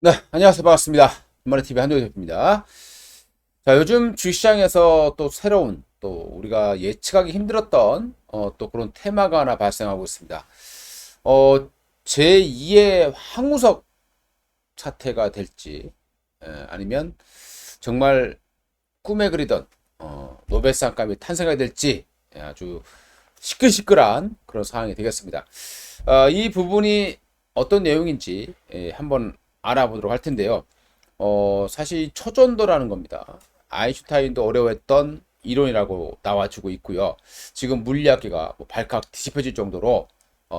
네, 안녕하세요. 반갑습니다. 한마리TV 한조희 대표입니다. 자, 요즘 주시장에서 또 새로운, 또 우리가 예측하기 힘들었던, 또 그런 테마가 하나 발생하고 있습니다. 제2의 황우석 사태가 될지, 아니면 정말 꿈에 그리던, 노벨상감이 탄생하게 될지, 아주 시끌시끌한 그런 상황이 되겠습니다. 이 부분이 어떤 내용인지 한번 알아보도록 할 텐데요. 사실 초전도라는 겁니다. 아인슈타인도 어려워했던 이론이라고 나와주고 있고요. 지금 물리학계가 뭐 발칵 뒤집혀질 정도로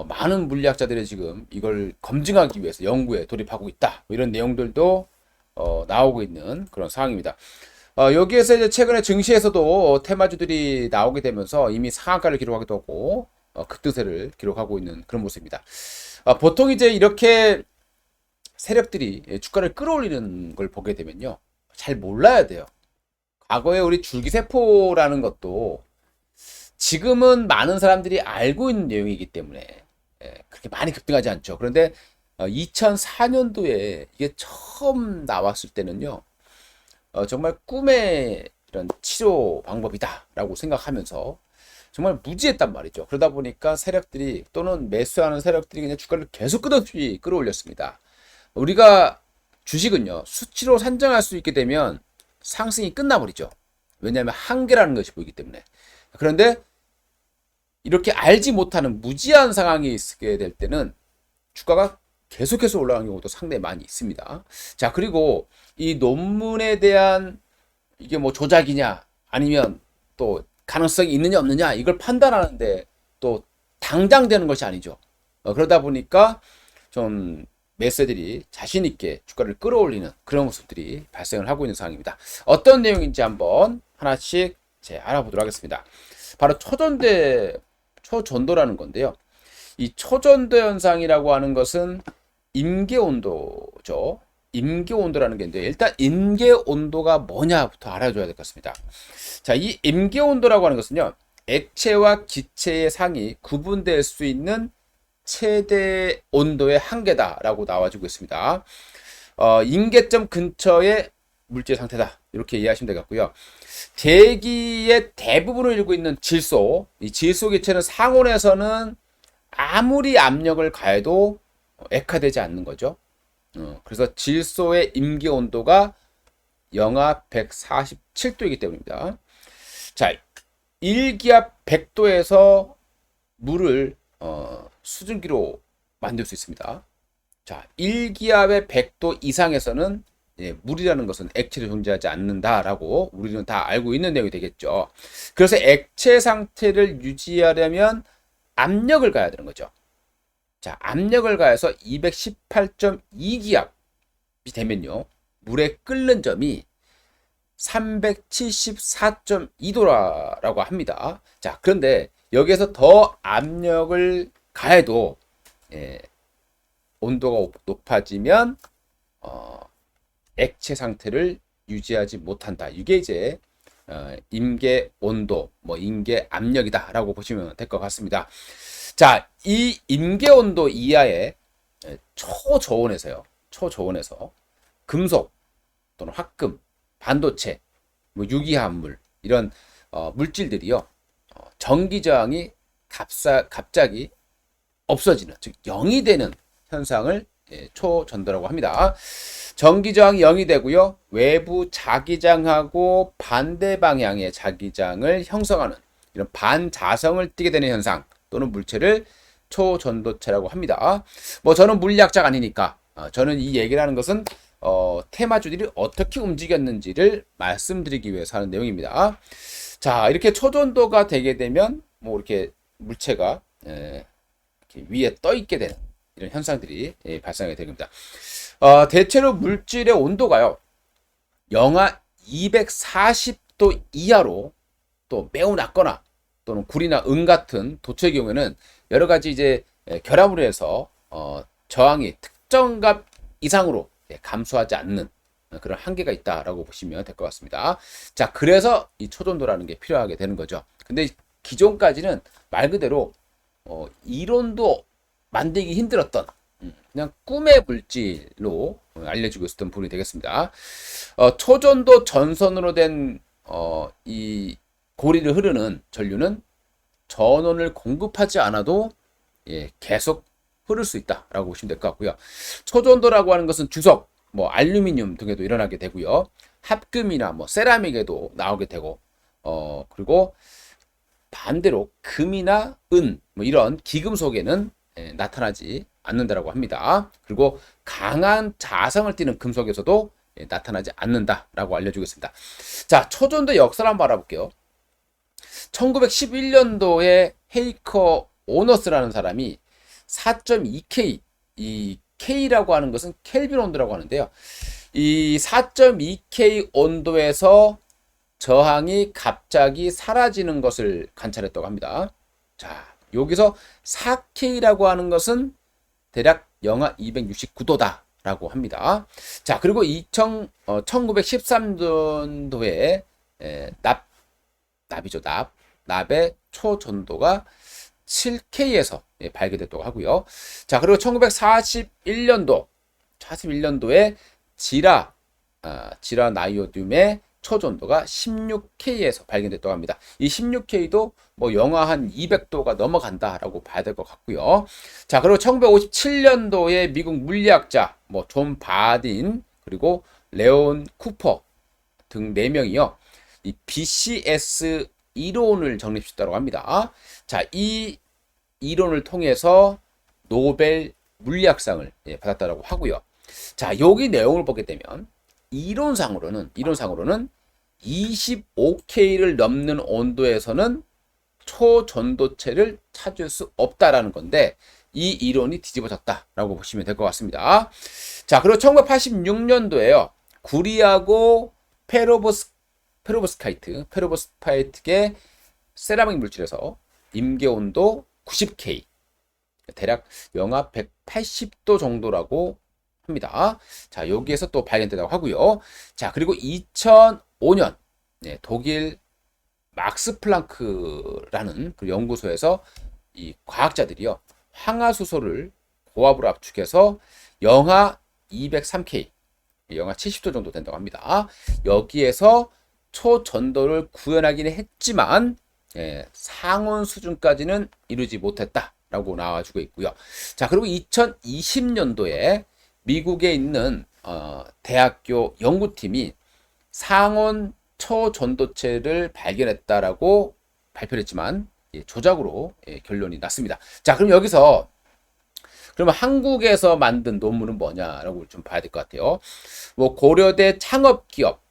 많은 물리학자들이 지금 이걸 검증하기 위해서 연구에 돌입하고 있다. 뭐 이런 내용들도 나오고 있는 그런 상황입니다. 여기에서 이제 최근에 증시에서도 테마주들이 나오게 되면서 이미 상한가를 기록하기도 하고 급등세를 기록하고 있는 그런 모습입니다. 보통 이제 이렇게 세력들이 주가를 끌어올리는 걸 보게 되면요, 잘 몰라야 돼요. 과거에 우리 줄기세포라는 것도 지금은 많은 사람들이 알고 있는 내용이기 때문에 그렇게 많이 급등하지 않죠. 그런데 2004년도에 이게 처음 나왔을 때는요, 정말 꿈의 이런 치료 방법이다라고 생각하면서 정말 무지했단 말이죠. 그러다 보니까 세력들이 또는 매수하는 세력들이 그냥 주가를 계속 끝없이 끌어올렸습니다. 우리가 주식은요, 수치로 산정할 수 있게 되면 상승이 끝나버리죠. 왜냐하면 한계라는 것이 보이기 때문에. 그런데 이렇게 알지 못하는 무지한 상황이 있게 될 때는 주가가 계속해서 올라가는 경우도 상당히 많이 있습니다. 자, 그리고 이 논문에 대한 이게 뭐 조작이냐, 아니면 또 가능성이 있느냐 없느냐, 이걸 판단하는데 또 당장 되는 것이 아니죠. 그러다 보니까 좀 매수들이 자신 있게 주가를 끌어올리는 그런 모습들이 발생을 하고 있는 상황입니다. 어떤 내용인지 한번 하나씩 알아보도록 하겠습니다. 바로 초전도라는 건데요. 이 초전도 현상이라고 하는 것은 임계온도죠. 임계온도라는 게 있는데, 일단 임계온도가 뭐냐부터 알아줘야 될 것 같습니다. 자, 이 임계온도라고 하는 것은요, 액체와 기체의 상이 구분될 수 있는 최대 온도의 한계다라고 나와주고 있습니다. 임계점 근처의 물질 상태다, 이렇게 이해하시면 되겠고요. 대기의 대부분을 이루고 있는 질소, 이 질소 기체는 상온에서는 아무리 압력을 가해도 액화되지 않는 거죠. 그래서 질소의 임계 온도가 영하 147도이기 때문입니다. 자, 1기압 100도에서 물을 수증기로 만들 수 있습니다. 자, 1기압의 100도 이상에서는 물이라는 것은 액체로 존재하지 않는다라고 우리는 다 알고 있는 내용이 되겠죠. 그래서 액체 상태를 유지하려면 압력을 가야 되는 거죠. 자, 압력을 가해서 218.2기압이 되면요, 물에 끓는 점이 374.2도라고 합니다. 자, 그런데 여기에서 더 압력을 가해도 온도가 높아지면 액체 상태를 유지하지 못한다. 이게 이제 임계 온도, 뭐 임계 압력이다라고 보시면 될 것 같습니다. 자, 이 임계 온도 이하의 초저온에서요. 초저온에서 금속 또는 화금, 반도체, 뭐 유기화합물 이런 물질들이요, 전기 저항이 갑자기 없어지는, 즉 0이 되는 현상을 초전도라고 합니다. 전기 저항이 0이 되고요, 외부 자기장하고 반대 방향의 자기장을 형성하는 이런 반자성을 띠게 되는 현상 또는 물체를 초전도체라고 합니다. 뭐 저는 물리학자가 아니니까 저는 이 얘기를 하는 것은 테마주들이 어떻게 움직였는지를 말씀드리기 위해서 하는 내용입니다. 자, 이렇게 초전도가 되게 되면 뭐 이렇게 물체가 이렇게 위에 떠 있게 되는 이런 현상들이 발생하게 됩니다. 대체로 물질의 온도가요, 영하 240도 이하로 또 매우 낮거나 또는 구리나 은 같은 도체의 경우에는 여러 가지 이제 결합으로 해서 저항이 특정 값 이상으로 감소하지 않는 그런 한계가 있다라고 보시면 될 것 같습니다. 자, 그래서 이 초전도라는 게 필요하게 되는 거죠. 근데 기존까지는 말 그대로 이론도 만들기 힘들었던 그냥 꿈의 물질로 알려주고 있었던 부분이 되겠습니다. 초전도 전선으로 된 이 고리를 흐르는 전류는 전원을 공급하지 않아도 계속 흐를 수 있다라고 보시면 될 것 같고요. 초전도라고 하는 것은 주석, 뭐 알루미늄 등에도 일어나게 되고요. 합금이나 뭐 세라믹에도 나오게 되고, 그리고 반대로 금이나 은, 뭐 이런 기금속에는 나타나지 않는다라고 합니다. 그리고 강한 자성을 띠는 금속에서도 나타나지 않는다라고 알려주겠습니다. 자, 초전도 역사를 한번 알아볼게요. 1911년도에 헤이커 오너스라는 사람이 4.2K, 이 K라고 하는 것은 켈빈 온도라고 하는데요. 이 4.2K 온도에서 저항이 갑자기 사라지는 것을 관찰했다고 합니다. 자, 여기서 4K라고 하는 것은 대략 영하 269도다 라고 합니다. 자, 그리고 1913년도에 납의 초전도가 7K에서 발견됐다고 하고요. 자, 그리고 1941년도에 지라 나이오듐의 초전도가 16K에서 발견됐다고 합니다. 이 16K도 뭐 영하 한 200도가 넘어간다라고 봐야 될 것 같고요. 자, 그리고 1957년도에 미국 물리학자 뭐 존 바딘 그리고 레온 쿠퍼 등 4명이요. 이 BCS 이론을 정립했다고 합니다. 자, 이 이론을 통해서 노벨 물리학상을 받았다고 하고요. 자, 여기 내용을 보게 되면 이론상으로는 25K를 넘는 온도에서는 초전도체를 찾을 수 없다라는 건데 이 이론이 뒤집어졌다라고 보시면 될 것 같습니다. 자, 그리고 1986년도에요. 구리하고 페로브스카이트계 세라믹 물질에서 임계 온도 90K, 대략 영하 180도 정도라고 합니다. 자, 여기에서 또 발견되다고 하고요. 자, 그리고 2005년 독일 막스 플랑크라는 그 연구소에서 이 과학자들이요 황화수소를 고압으로 압축해서 영하 203K, 영하 70도 정도 된다고 합니다. 여기에서 초전도를 구현하기는 했지만 상온 수준까지는 이루지 못했다라고 나와주고 있고요. 자, 그리고 2020년도에 미국에 있는 대학교 연구팀이 상온 초전도체를 발견했다라고 발표를 했지만 조작으로 결론이 났습니다. 자, 그럼 여기서 그러면 한국에서 만든 논문은 뭐냐라고 좀 봐야 될 것 같아요. 뭐 고려대 창업기업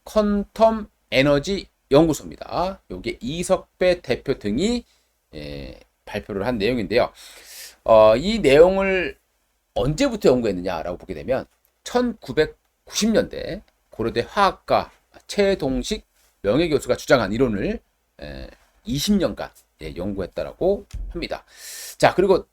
퀀텀 에너지 연구소입니다. 여기 이석배 대표 등이 발표를 한 내용인데요. 이 내용을 언제부터 연구했느냐라고 보게 되면 1990년대 고려대 화학과 최동식 명예교수가 주장한 이론을 20년간 연구했다라고 합니다. 자, 그리고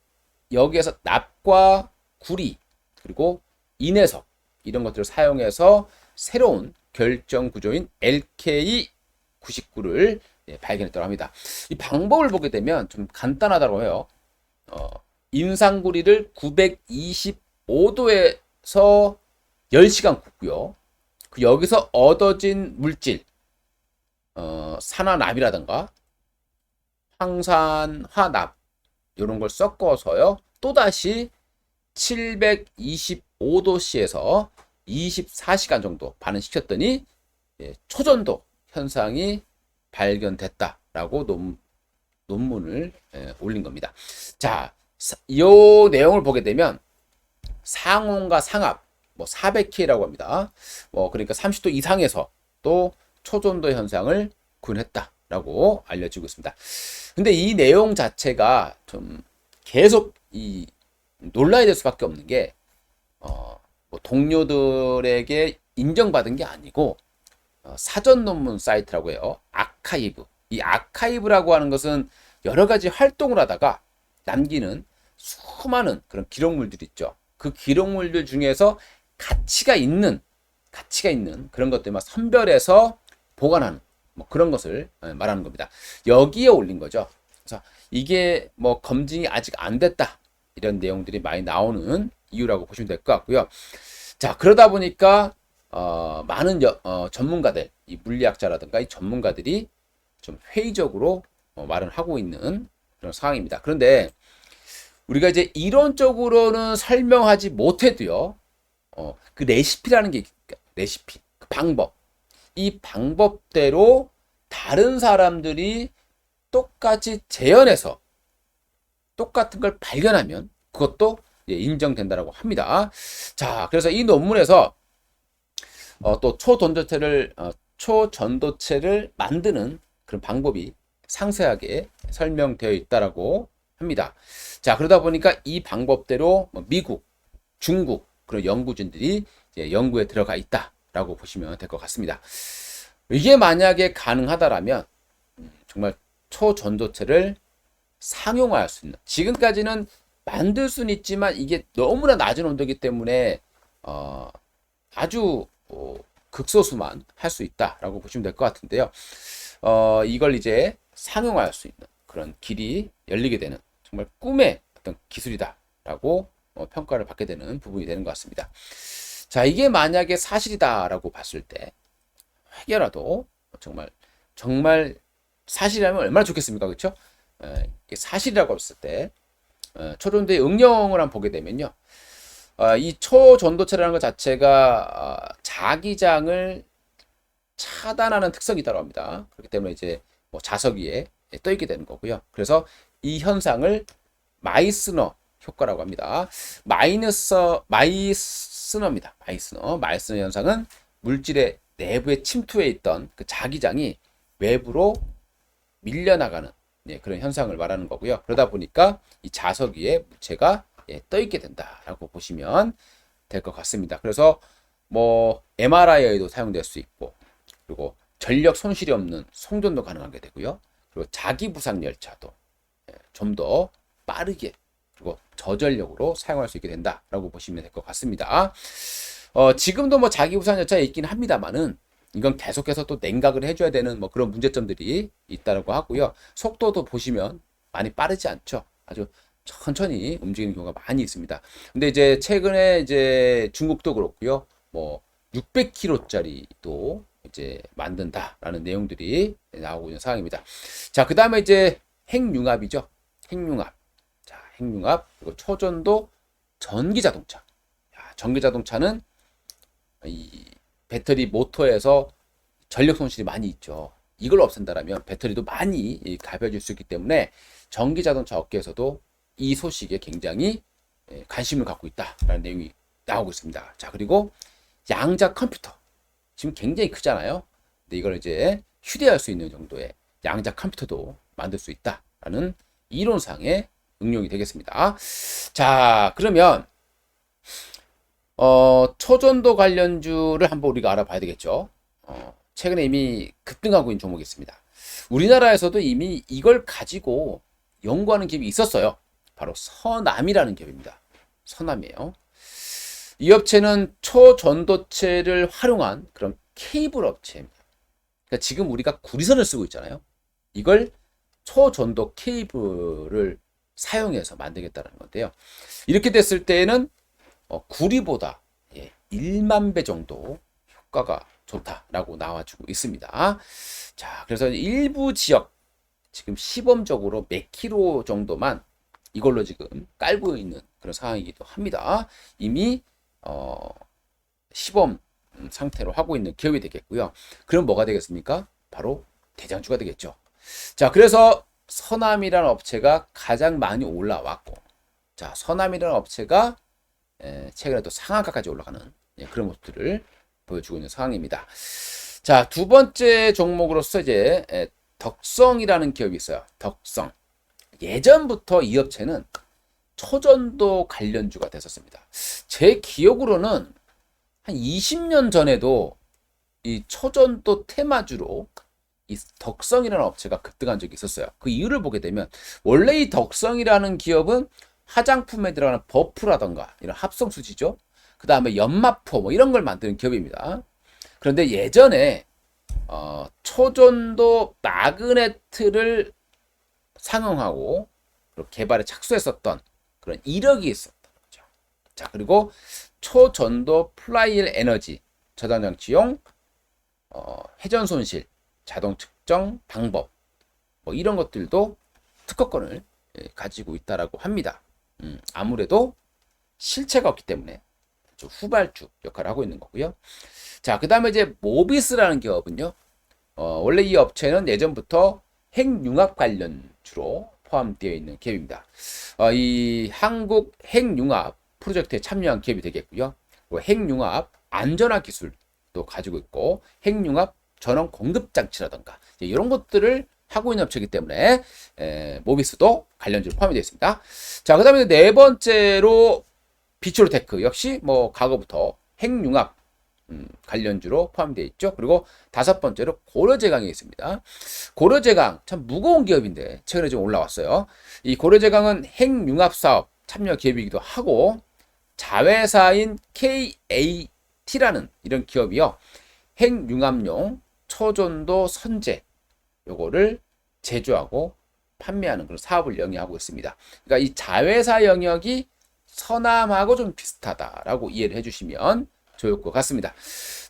여기에서 납과 구리 그리고 인해석 이런 것들을 사용해서 새로운 결정 구조인 LK99를 발견했다고 합니다. 이 방법을 보게 되면 좀 간단하다고 해요. 임상구리를 925도에서 10시간 굽고요. 여기서 얻어진 물질, 산화납이라든가 황산화납 이런 걸 섞어서요. 또다시 725도씨에서 24시간 정도 반응시켰더니 초전도 현상이 발견됐다라고 논문을 올린 겁니다. 자, 이 내용을 보게 되면 상온과 상압 뭐 400K라고 합니다. 그러니까 30도 이상에서 또 초전도 현상을 구현했다라고 알려지고 있습니다. 근데 이 내용 자체가 좀 계속 놀라야 될 수밖에 없는 게 뭐 동료들에게 인정받은 게 아니고 사전 논문 사이트라고 해요. 아카이브. 이 아카이브라고 하는 것은 여러 가지 활동을 하다가 남기는 수많은 그런 기록물들이 있죠. 그 기록물들 중에서 가치가 있는 그런 것들만 선별해서 보관하는 뭐 그런 것을 말하는 겁니다. 여기에 올린 거죠. 그래서 이게 뭐 검증이 아직 안 됐다 이런 내용들이 많이 나오는 이유라고 보시면 될 것 같고요. 자, 그러다 보니까 많은 전문가들, 이 물리학자라든가 이 전문가들이 좀 회의적으로 말을 하고 있는 그런 상황입니다. 그런데 우리가 이제 이론적으로는 설명하지 못해도요, 그 레시피라는 게 레시피, 그 방법, 이 방법대로 다른 사람들이 똑같이 재현해서 똑같은 걸 발견하면 그것도 인정된다라고 합니다. 자, 그래서 이 논문에서 또 초전도체를 만드는 그런 방법이 상세하게 설명되어 있다라고 합니다. 자, 그러다 보니까 이 방법대로 미국, 중국 그런 연구진들이 이제 연구에 들어가 있다라고 보시면 될 것 같습니다. 이게 만약에 가능하다라면 정말 초전도체를 상용화할 수 있는, 지금까지는 만들 수는 있지만 이게 너무나 낮은 온도이기 때문에 아주 극소수만 할 수 있다라고 보시면 될 것 같은데요. 이걸 이제 상용화할 수 있는 그런 길이 열리게 되는 정말 꿈의 어떤 기술이다라고 평가를 받게 되는 부분이 되는 것 같습니다. 자, 이게 만약에 사실이다라고 봤을 때 혹여라도 정말 사실이라면 얼마나 좋겠습니까, 그렇죠? 이게 사실이라고 했을 때 초전도의 응용을 한번 보게 되면요, 이 초전도체라는 것 자체가 자기장을 차단하는 특성이 있다고 합니다. 그렇기 때문에 이제 뭐 자석 위에 떠 있게 되는 거고요. 그래서 이 현상을 마이스너 효과라고 합니다. 마이스너입니다. 마이스너 현상은 물질의 내부에 침투해 있던 그 자기장이 외부로 밀려나가는 그런 현상을 말하는 거고요. 그러다 보니까 이 자석 위에 물체가 떠 있게 된다라고 보시면 될 것 같습니다. 그래서 뭐 MRI에도 사용될 수 있고, 그리고 전력 손실이 없는 송전도 가능하게 되고요. 그리고 자기 부상 열차도 좀 더 빠르게 그리고 저전력으로 사용할 수 있게 된다라고 보시면 될 것 같습니다. 지금도 뭐 자기 부상 열차에 있긴 합니다만은 이건 계속해서 또 냉각을 해줘야 되는 뭐 그런 문제점들이 있다라고 하고요. 속도도 보시면 많이 빠르지 않죠. 아주 천천히 움직이는 경우가 많이 있습니다. 근데 이제 최근에 이제 중국도 그렇고요. 뭐 600km짜리도 이제 만든다라는 내용들이 나오고 있는 상황입니다. 자, 그 다음에 이제 핵융합이죠. 핵융합. 자, 핵융합 그리고 초전도 전기 자동차. 전기 자동차는 이 배터리 모터에서 전력 손실이 많이 있죠. 이걸 없앤다라면 배터리도 많이 가벼워질 수 있기 때문에 전기 자동차 업계에서도 이 소식에 굉장히 관심을 갖고 있다라는 내용이 나오고 있습니다. 자, 그리고 양자 컴퓨터. 지금 굉장히 크잖아요. 근데 이걸 이제 휴대할 수 있는 정도의 양자 컴퓨터도 만들 수 있다라는 이론상의 응용이 되겠습니다. 자, 그러면 초전도 관련주를 한번 우리가 알아봐야 되겠죠. 최근에 이미 급등하고 있는 종목이 있습니다. 우리나라에서도 이미 이걸 가지고 연구하는 기업이 있었어요. 바로 서남이라는 기업입니다. 서남이에요. 이 업체는 초전도체를 활용한 그런 케이블 업체입니다. 그러니까 지금 우리가 구리선을 쓰고 있잖아요. 이걸 초전도 케이블을 사용해서 만들겠다는 건데요. 이렇게 됐을 때에는 구리보다 1만 배 정도 효과가 좋다라고 나와주고 있습니다. 자, 그래서 일부 지역 지금 시범적으로 몇 킬로 정도만 이걸로 지금 깔고 있는 그런 상황이기도 합니다. 이미 시범 상태로 하고 있는 기업이 되겠고요. 그럼 뭐가 되겠습니까? 바로 대장주가 되겠죠. 자, 그래서 서남이라는 업체가 가장 많이 올라왔고, 자, 서남이라는 업체가 최근에 또 상한가까지 올라가는 그런 모습들을 보여주고 있는 상황입니다. 자, 두 번째 종목으로서 이제 덕성이라는 기업이 있어요. 덕성. 예전부터 이 업체는 초전도 관련주가 됐었습니다. 제 기억으로는 한 20년 전에도 이 초전도 테마주로 이 덕성이라는 업체가 급등한 적이 있었어요. 그 이유를 보게 되면 원래 이 덕성이라는 기업은 화장품에 들어가는 버프라던가 이런 합성수지죠. 그 다음에 연마포 뭐 이런 걸 만드는 기업입니다. 그런데 예전에 초전도 마그네트를 상용하고 개발에 착수했었던 그런 이력이 있었던 거죠. 자, 그리고 초전도 플라이힐 에너지, 저장 장치용, 회전 손실, 자동 측정 방법, 뭐 이런 것들도 특허권을 가지고 있다라고 합니다. 아무래도 실체가 없기 때문에 좀 후발주 역할을 하고 있는 거고요. 자, 그 다음에 이제 모비스라는 기업은요. 원래 이 업체는 예전부터 핵융합 관련주로 포함되어 있는 기업입니다. 이 한국 핵융합 프로젝트에 참여한 기업이 되겠고요. 그리고 핵융합 안전화 기술도 가지고 있고 핵융합 전원 공급 장치라던가 이런 것들을 하고 있는 업체이기 때문에 모비스도 관련주로 포함이 되어 있습니다. 자, 그 다음에 네 번째로 비추로테크 역시 뭐 과거부터 핵융합 관련주로 포함되어 있죠. 그리고 다섯 번째로 고려제강이 있습니다. 고려제강 참 무거운 기업인데 최근에 좀 올라왔어요. 이 고려제강은 핵융합 사업 참여 기업이기도 하고 자회사인 KAT라는 이런 기업이요. 핵융합용 초전도 선제 요거를 제조하고 판매하는 그런 사업을 영위하고 있습니다. 그러니까 이 자회사 영역이 서남하고 좀 비슷하다라고 이해를 해주시면 좋을 것 같습니다.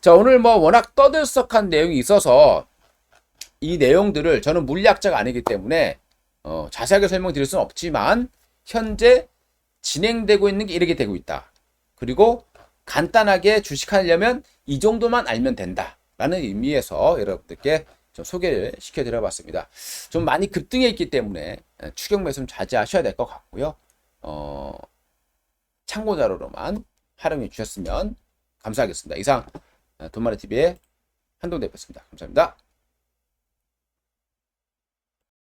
자, 오늘 뭐 워낙 떠들썩한 내용이 있어서 이 내용들을 저는 물리학자가 아니기 때문에 자세하게 설명드릴 수는 없지만 현재 진행되고 있는 게 이렇게 되고 있다. 그리고 간단하게 주식하려면 이 정도만 알면 된다라는 의미에서 여러분들께 좀 소개를 시켜드려 봤습니다. 좀 많이 급등해 있기 때문에 추격 매수 좀 자제하셔야 될 것 같고요. 참고 자료로만 활용해 주셨으면 감사하겠습니다. 이상 돈마루TV의 한동 대표였습니다. 감사합니다.